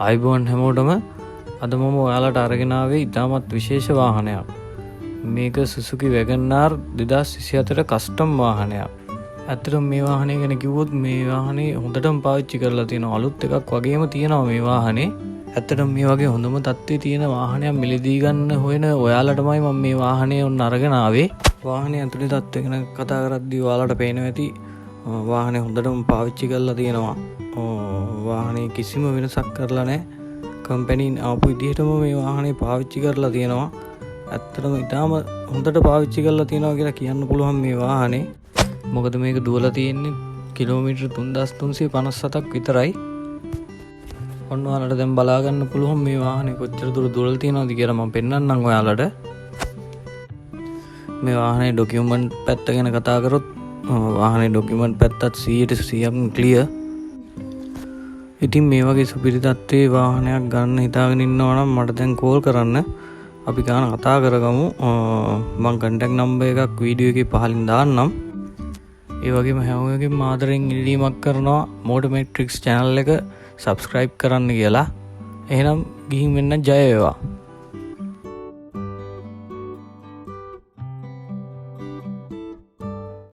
ආයිබෝන් හැමෝටම අද මම ඔයාලට අරගෙන ආවේ ඉතාමත් විශේෂ වාහනයක්. මේක Suzuki Wagon R 2024 කස්ටම් වාහනයක්. ඇත්තටම මේ වාහනය ගැන කිව්වොත් මේ වාහනේ හොඳටම පාවිච්චි කරලා තියෙනවා. අලුත් එකක් වගේම තියෙනවා මේ වාහනේ. ඇත්තටම මේ වගේ හොඳම තත්ත්වයේ තියෙන වාහනයක් මිලදී ගන්න හොයන ඔයාලටමයි මම මේ වාහනේ ඔන්න අරගෙන ආවේ. වාහනේ ඇතුලේ තත්ත්වය ගැන කතා කරද්දී ඔයාලට පේනවා ඇති වාහනේ හොඳටම පාවිච්චි කරලා තියෙනවා. වාහනේ කිසිම වෙනසක් කරලා නැහැ. කම්පැනින් ආපු විදිහටම මේ වාහනේ පාවිච්චි කරලා තියෙනවා. ඇත්තටම ඉතාලම හොඳට පාවිච්චි කරලා තියෙනවා කියලා කියන්න පුළුවන් මේ වාහනේ. මොකද මේක දුවලා තියෙන්නේ කිලෝමීටර් 3357ක් විතරයි. ඔන්න ඔයාලට දැන් බලා ගන්න පුළුවන් මේ වාහනේ කොච්චර දුර දුවලා තියෙනවද කියලා මම පෙන්නන්නම් ඔයාලට. මේ වාහනේ ඩොකියුමන්ට් පැත්ත ගැන කතා කරොත් වාහනේ ඩොකියුමන්ට් පැත්තත් 100% ක්ලියර්. ඉතින් මේ වගේ සුපිරි තත්ත්වයේ වාහනයක් ගන්න හිතාගෙන ඉන්නවා නම් මට දැන් කෝල් කරන්න. අපි ගාන කතා කරගමු. මම කන්ටැක්ට් නම්බර් එකක් වීඩියෝ එකේ පහලින් දාන්නම්. ඒ වගේම හැමෝගෙම ආදරෙන් ඉල්ලීමක් කරනවා Motor Matrix channel එක subscribe කරන්න කියලා. එහෙනම් ගිහින් වෙන්න ජය වේවා.